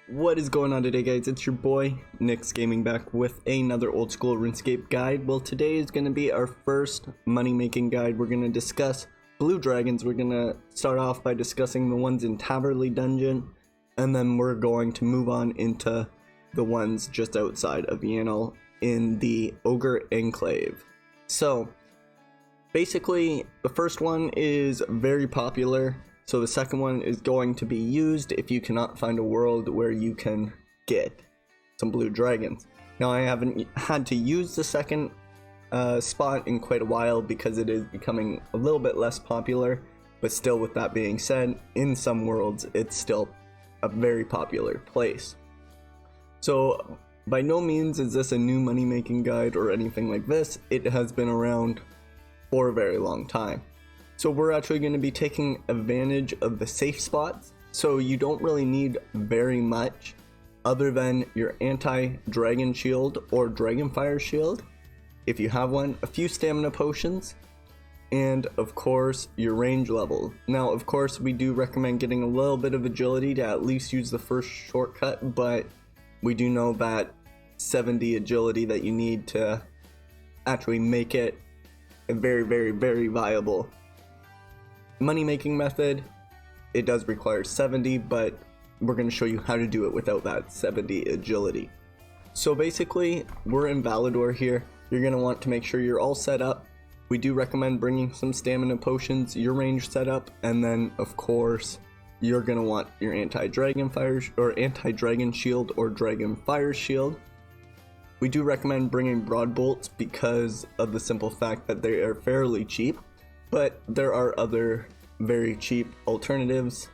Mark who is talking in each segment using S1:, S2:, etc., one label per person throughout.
S1: What is going on today, guys? It's your boy KNIXX Gaming back with another old school RuneScape guide. Well, today is going to be our first money making guide. We're going to discuss blue dragons. We're going to start off by discussing the ones in Taverly dungeon, and then we're going to move on into the ones just outside of Yanel in the ogre enclave. So basically the first one is very popular. So the second one is going to be used if you cannot find a world where you can get some blue dragons. Now, I haven't had to use the second spot in quite a while because it is becoming a little bit less popular, but still, with that being said, in some worlds it's still a very popular place. So by no means is this a new money making guide or anything like this. It has been around for a very long time. So we're actually going to be taking advantage of the safe spots. So you don't really need very much other than your anti-dragon shield or dragon fire shield, if you have one, a few stamina potions, and of course your range level. Now, of course, we do recommend getting a little bit of agility to at least use the first shortcut, but we do know that 70 agility that you need to actually make it a very viable money making method. It does require 70, but we're going to show you how to do it without that 70 agility. So basically, we're in Valador here. You're going to want to make sure you're all set up. We do recommend bringing some stamina potions, your range set up, and then of course you're going to want your anti-dragon fire or anti-dragon shield or dragon fire shield. We do recommend bringing broad bolts because of the simple fact that they are fairly cheap. But there are other very cheap alternatives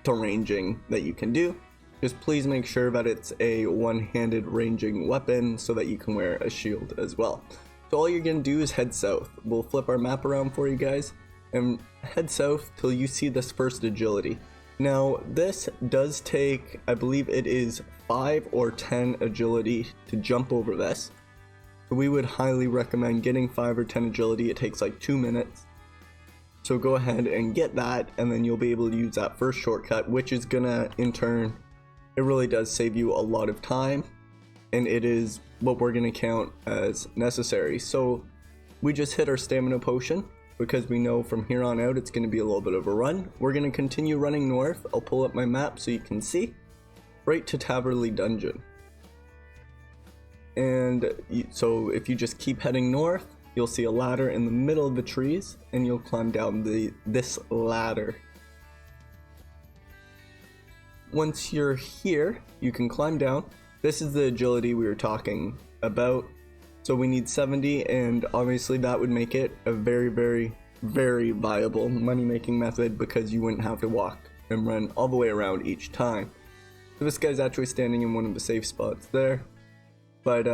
S1: to ranging that you can do. Just please make sure that it's a one-handed ranging weapon so that you can wear a shield as well. So all you're going to do is head south. We'll flip our map around for you guys and head south till you see this first agility. Now this does take, I believe it is 5 or 10 agility to jump over this. So we would highly recommend getting 5 or 10 agility. It takes like 2 minutes. So go ahead and get that, and then you'll be able to use that first shortcut, which is gonna, in turn, it really does save you a lot of time, and it is what we're gonna count as necessary. So we just hit our stamina potion, because we know from here on out it's gonna be a little bit of a run. We're gonna continue running north. I'll pull up my map so you can see, right to Taverly Dungeon. And so if you just keep heading north, you'll see a ladder in the middle of the trees, and you'll climb down this ladder. Once you're here, you can climb down. This is the agility we were talking about. So we need 70, and obviously that would make it a very viable money-making method because you wouldn't have to walk and run all the way around each time. So this guy's actually standing in one of the safe spots there, but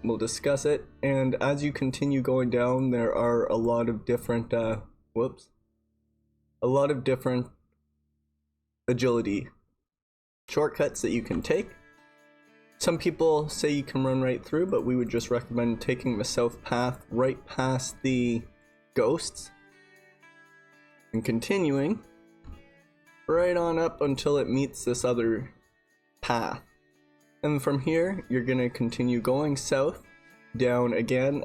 S1: we'll discuss it. And as you continue going down, there are a lot of different agility shortcuts that you can take. Some people say you can run right through, but we would just recommend taking the south path right past the ghosts and continuing right on up until it meets this other path. And from here, you're going to continue going south, down again.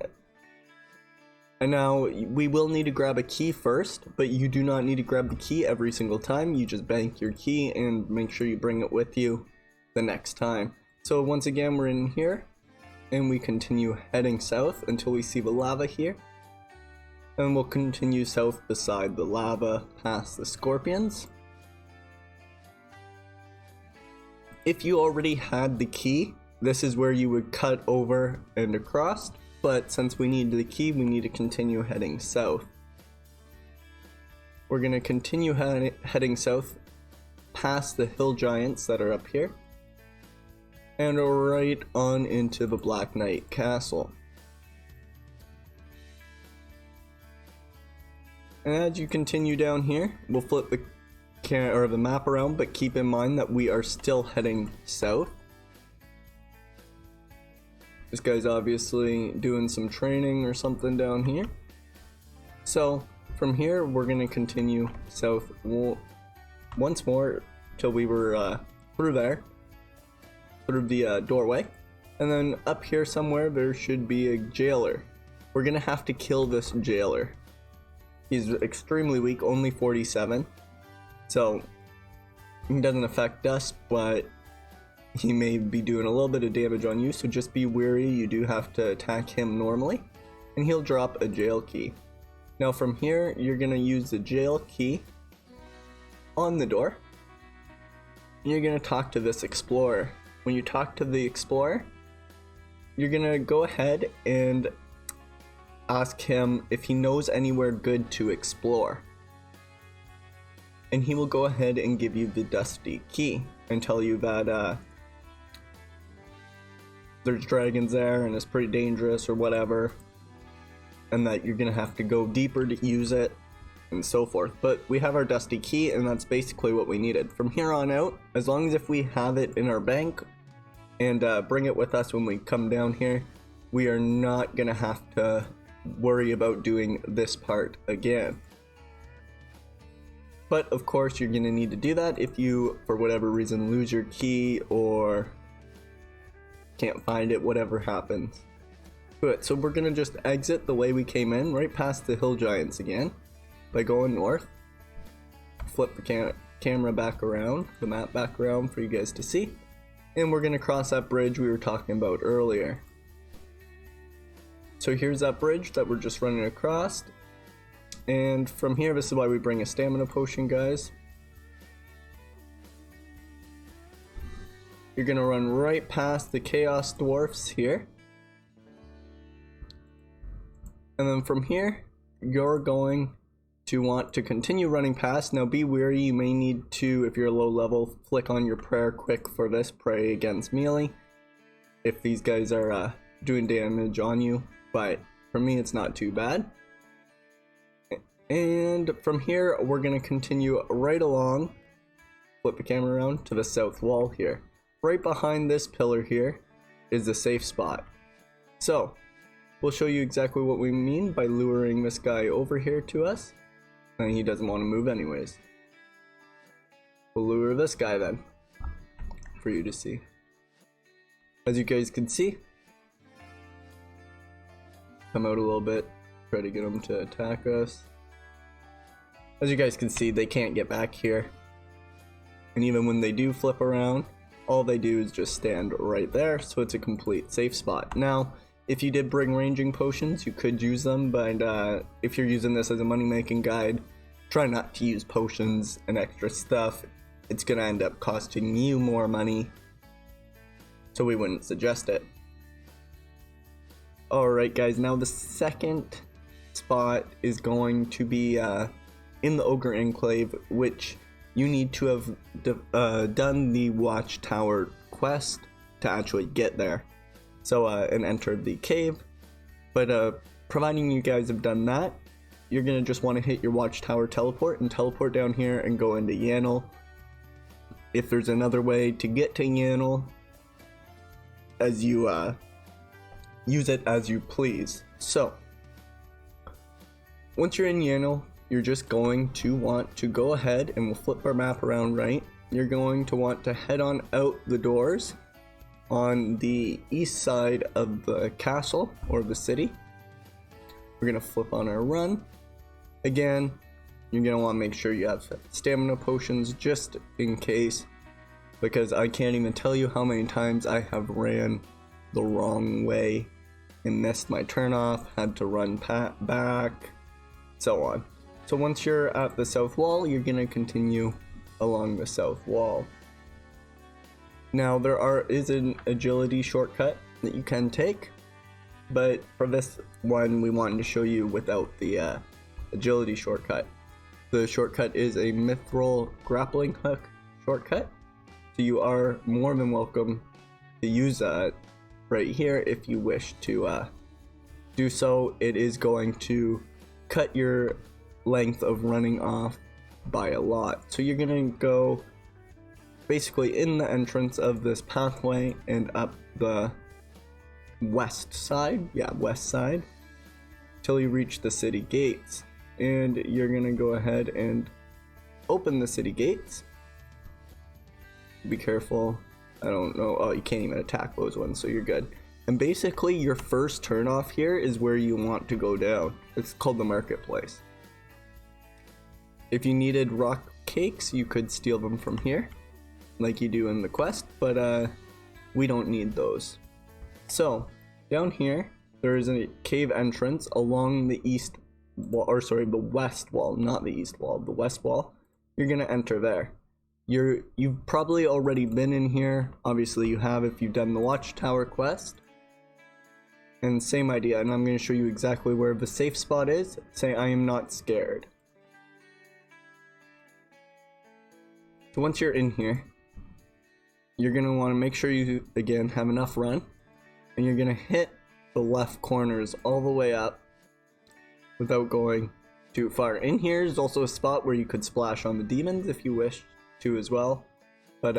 S1: And now, we will need to grab a key first, but you do not need to grab the key every single time. You just bank your key and make sure you bring it with you the next time. So once again, we're in here, and we continue heading south until we see the lava here. And we'll continue south beside the lava, past the scorpions. If you already had the key, this is where you would cut over and across, but since we need the key, we need to continue heading south. We're going to continue heading south past the hill giants that are up here, and right on into the Black Knight Castle. And as you continue down here, we'll flip the map around, but keep in mind that we are still heading south. This guy's obviously doing some training or something down here. So from here, we're going to continue south once more till we were through there. through the doorway. And then up here somewhere there should be a jailer. We're gonna have to kill this jailer. He's extremely weak, only 47. So he doesn't affect us, but he may be doing a little bit of damage on you, so just be wary. You do have to attack him normally, and he'll drop a jail key. Now from here, you're gonna use the jail key on the door. You're gonna talk to this explorer. When you talk to the explorer, you're gonna go ahead and ask him if he knows anywhere good to explore. And he will go ahead and give you the dusty key and tell you that there's dragons there and it's pretty dangerous or whatever, and that you're gonna have to go deeper to use it and so forth. But we have our dusty key, and that's basically what we needed. From here on out, as long as if we have it in our bank and bring it with us when we come down here, we are not gonna have to worry about doing this part again. But of course you're gonna need to do that if you, for whatever reason, lose your key or can't find it, whatever happens. Good, so we're gonna just exit the way we came in, right past the hill giants again, by going north. Flip the camera back around, the map back around for you guys to see. And we're gonna cross that bridge we were talking about earlier. So here's that bridge that we're just running across. And from here, this is why we bring a stamina potion, guys. You're gonna run right past the chaos dwarfs here. And then from here, you're going to want to continue running past. Now be wary, you may need to, if you're low level, flick on your prayer quick for this, pray against melee, if these guys are doing damage on you, but for me it's not too bad. And from here, we're gonna continue right along, flip the camera around to the south wall here. Right behind this pillar here is the safe spot. So we'll show you exactly what we mean by luring this guy over here to us, and he doesn't want to move anyways. We'll lure this guy then, for you to see. As you guys can see, come out a little bit, try to get him to attack us. As you guys can see, they can't get back here. And even when they do flip around, all they do is just stand right there, so it's a complete safe spot. Now, if you did bring ranging potions, you could use them, but if you're using this as a money-making guide, try not to use potions and extra stuff. It's gonna end up costing you more money, so we wouldn't suggest it. Alright guys, now the second spot is going to be in the ogre enclave, which you need to have done the watchtower quest to actually get there. So and entered the cave. But providing you guys have done that, you're gonna just want to hit your watchtower teleport and teleport down here and go into Yannel. If there's another way to get to Yannel, as you use it as you please. So once you're in Yannel, you're just going to want to go ahead, and we'll flip our map around right. You're going to want to head on out the doors on the east side of the castle or the city. We're gonna flip on our run. Again, you're gonna want to make sure you have stamina potions just in case, because I can't even tell you how many times I have ran the wrong way and missed my turn off, had to run back, so on. So once you're at the south wall, you're gonna continue along the south wall. Now there is an agility shortcut that you can take, but for this one we wanted to show you without the agility shortcut. The shortcut is a mithril grappling hook shortcut, so you are more than welcome to use that right here if you wish to do so. It is going to cut your length of running off by a lot. So you're gonna go basically in the entrance of this pathway and up the west side, till you reach the city gates. And you're gonna go ahead and open the city gates. Be careful I don't know. Oh, you can't even attack those ones, so you're good. And basically, your first turn off here is where you want to go down. It's called the marketplace. If you needed rock cakes, you could steal them from here, like you do in the quest, but we don't need those. So, down here, there is a cave entrance along the east wall, or sorry, the west wall, not the east wall, the west wall. You're gonna enter there. You've probably already been in here. Obviously you have if you've done the watchtower quest. And same idea, and I'm gonna show you exactly where the safe spot is. Say I am not scared. So once you're in here, you're gonna wanna make sure you, again, have enough run. And you're gonna hit the left corners all the way up without going too far. In here is also a spot where you could splash on the demons if you wish to as well, but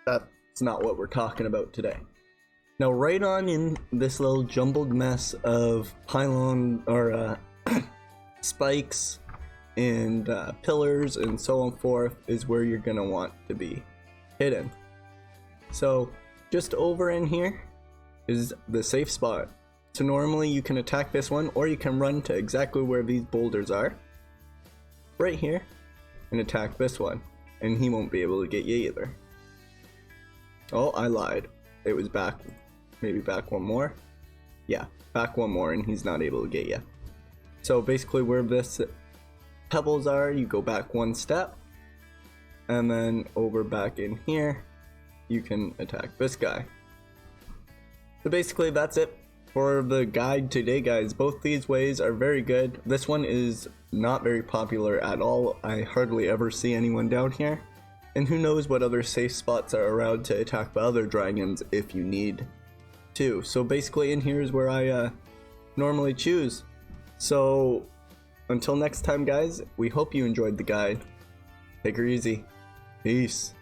S1: that's not what we're talking about today. Now right on in this little jumbled mess of pylon or spikes and pillars and so on forth is where you're gonna want to be hidden. So just over in here is the safe spot. So normally you can attack this one, or you can run to exactly where these boulders are, right here, and attack this one, and he won't be able to get you either. Oh, I lied. It was back, maybe back one more. Yeah, back one more, and he's not able to get you. So basically where this pebbles are, you go back one step, and then over back in here, you can attack this guy. So basically that's it for the guide today, guys. Both these ways are very good. This one is not very popular at all. I hardly ever see anyone down here. And who knows what other safe spots are around to attack the other dragons if you need to. So basically in here is where I normally choose. So until next time, guys, we hope you enjoyed the guide. Take her easy. Peace.